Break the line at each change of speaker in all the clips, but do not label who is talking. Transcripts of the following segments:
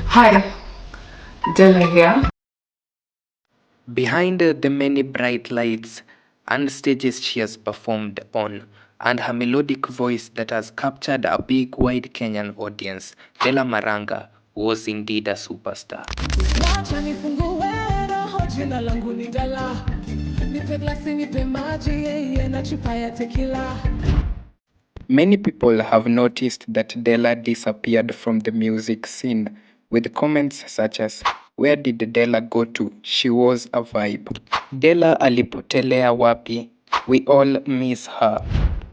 Hi, Dela here.
Behind the many bright lights and stages she has performed on, and her melodic voice that has captured a big wide Kenyan audience, Dela Maranga was indeed a superstar. Many people have noticed that Dela disappeared from the music scene, with comments such as, "Where did Dela go to? She was a vibe." Dela alipotelea wapi? We all miss her.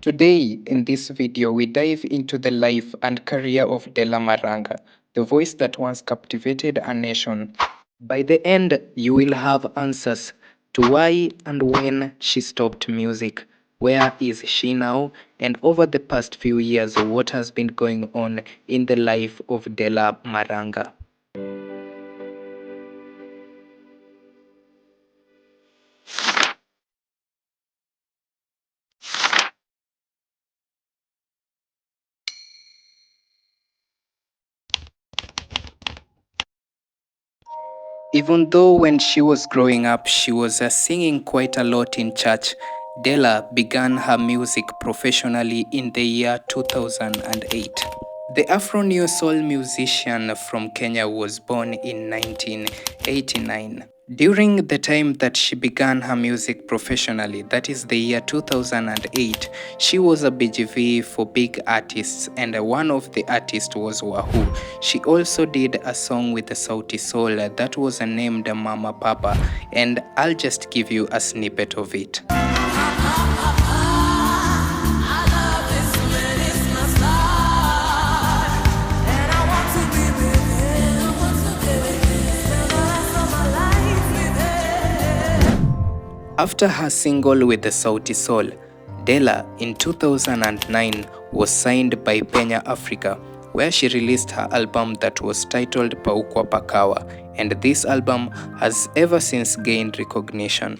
Today, in this video, we dive into the life and career of Dela Maranga, the voice that once captivated a nation. By the end, you will have answers to why and when she stopped music, where is she now, and over the past few years, what has been going on in the life of Dela Maranga. Even though when she was growing up, she was singing quite a lot in church, Dela began her music professionally in the year 2008. The Afro-Neo soul musician from Kenya was born in 1989. During the time that she began her music professionally, that is the year 2008, she was a BGV for big artists, and one of the artists was Wahoo. She also did a song with the Sauti Sol that was named Mama Papa, and I'll just give you a snippet of it. After her single with the Sauti Sol, Dela in 2009 was signed by Penya Africa, where she released her album that was titled Paukwa Pakawa, and this album has ever since gained recognition.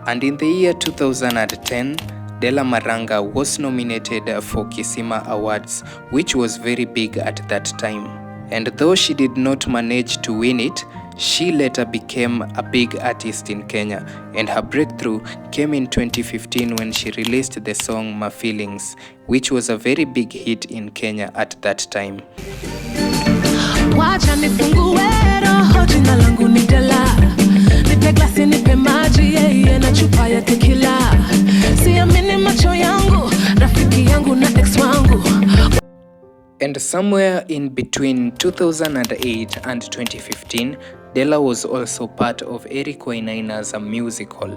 And in the year 2010, Dela Maranga was nominated for Kisima Awards, which was very big at that time. And though she did not manage to win it, she later became a big artist in Kenya, and her breakthrough came in 2015 when she released the song Mafeelings, which was a very big hit in Kenya at that time. And somewhere in between 2008 and 2015, Dela was also part of Eric Wainaina's musical.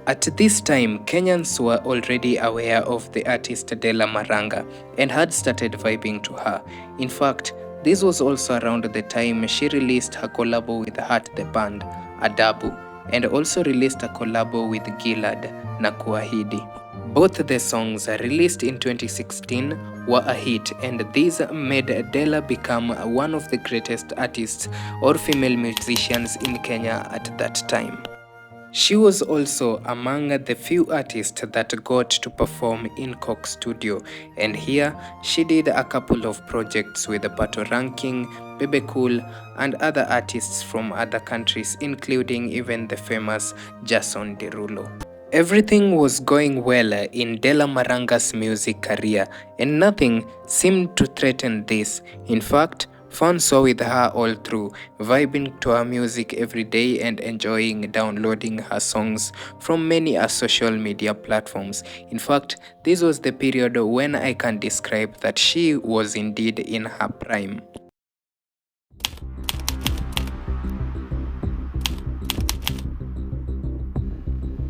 At this time, Kenyans were already aware of the artist Dela Maranga and had started vibing to her. In fact, this was also around the time she released her collabo with Heart the Band, Adabu, and also released a collabo with Gilad, Nakuahidi. Both the songs released in 2016 were a hit, and these made Dela become one of the greatest artists or female musicians in Kenya at that time. She was also among the few artists that got to perform in Coke Studio, and here she did a couple of projects with Pato Ranking, Bebe Cool, and other artists from other countries, including even the famous Jason Derulo. Everything was going well in Dela Maranga's music career, and nothing seemed to threaten this. In fact, fans were with her all through, vibing to her music every day and enjoying downloading her songs from many social media platforms. In fact, this was the period when I can describe that she was indeed in her prime.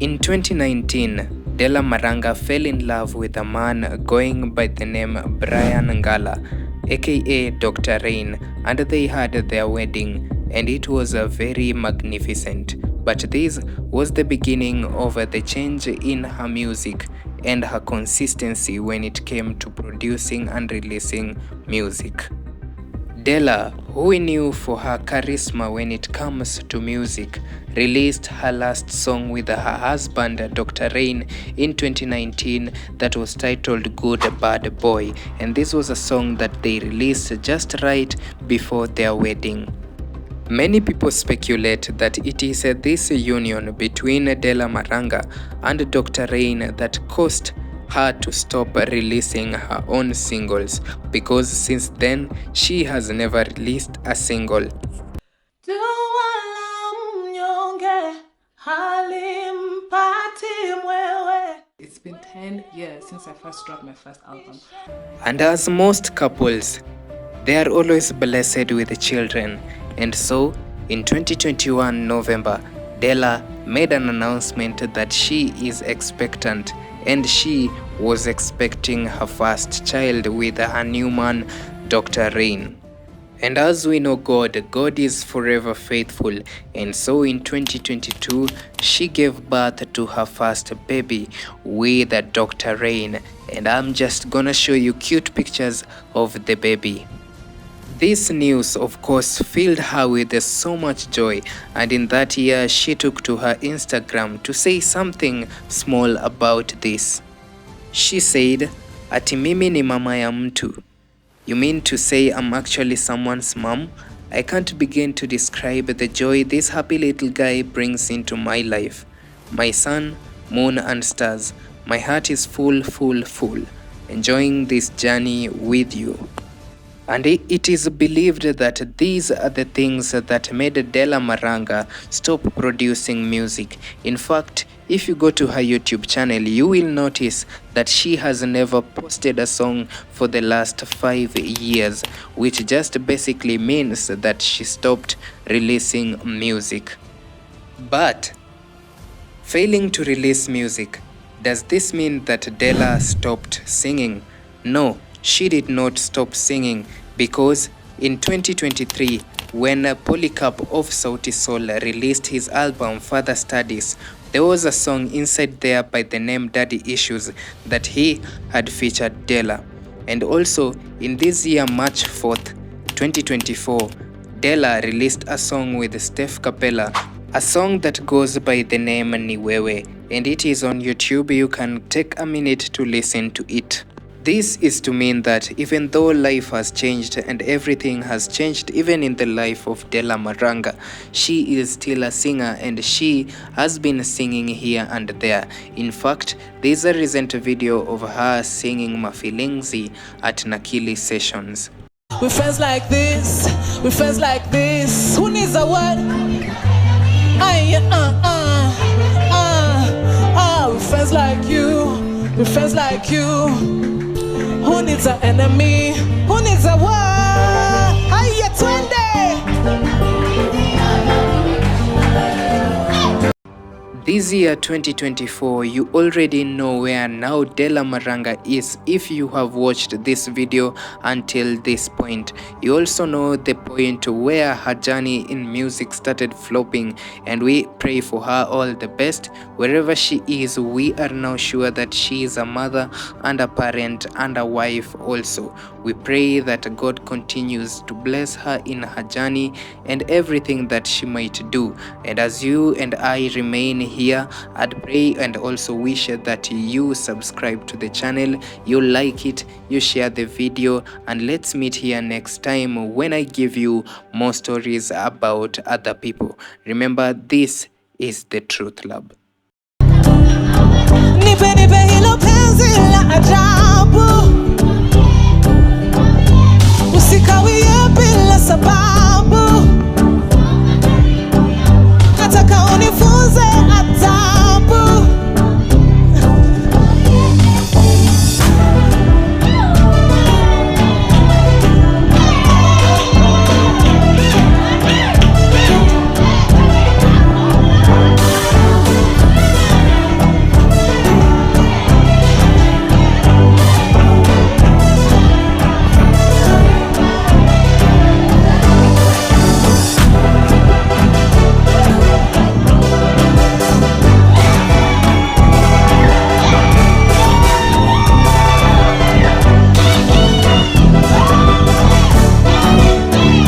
In 2019, Dela Maranga fell in love with a man going by the name Brian Ngala, aka Dr. Rain, and they had their wedding, and it was very magnificent. But this was the beginning of the change in her music and her consistency when it came to producing and releasing music. Dela, who we knew for her charisma when it comes to music, released her last song with her husband Dr. Rain in 2019 that was titled Good Bad Boy, and this was a song that they released just right before their wedding. Many people speculate that it is this union between Dela Maranga and Dr. Rain that caused her to stop releasing her own singles, because since then she has never released a single.
It's been 10 years since I first dropped my first album.
And as most couples, they are always blessed with children, and so in 2021 November, Dela made an announcement that she is expectant, and she was expecting her first child with her new man, Dr. Rain. And as we know God is forever faithful, and so in 2022, she gave birth to her first baby with Dr. Rain, and I'm just gonna show you cute pictures of the baby. This news, of course, filled her with so much joy, and in that year, she took to her Instagram to say something small about this. She said, "Ati mimi ni mama ya mtu." You mean to say I'm actually someone's mom? I can't begin to describe the joy this happy little guy brings into my life. My sun, moon and stars, my heart is full, enjoying this journey with you. And it is believed that these are the things that made Dela Maranga stop producing music. In fact, if you go to her YouTube channel, you will notice that she has never posted a song for the last 5 years, which just basically means that she stopped releasing music. But failing to release music, does this mean that Dela stopped singing? No. She did not stop singing, because in 2023, when Polycarp of Sauti Sol released his album Further Studies, there was a song inside there by the name Daddy Issues that he had featured Dela. And also in this year, March 4th, 2024, Dela released a song with Steph Capella, a song that goes by the name Niwewe, and it is on YouTube. You can take a minute to listen to it. This is to mean that even though life has changed and everything has changed, even in the life of Dela Maranga, she is still a singer, and she has been singing here and there. In fact, there is a recent video of her singing Mafeelings at Nakili sessions.
We're friends like this, we're friends like this. Who needs a word? We're friends like you, we're friends like you. Who needs an enemy? Who needs a war?
This year 2024, you already know where now Dela Maranga is if you have watched this video until this point. You also know the point where her journey in music started flopping, and we pray for her all the best. Wherever she is, we are now sure that she is a mother and a parent and a wife also. We pray that God continues to bless her in her journey and everything that she might do. And as you and I remain here, I'd pray and also wish that you subscribe to the channel, you like it, you share the video, and let's meet here next time when I give you more stories about other people. Remember, this is the Truth Lab.
Nipe nipe hilo penzi la ajabu, usikawie bila sababu.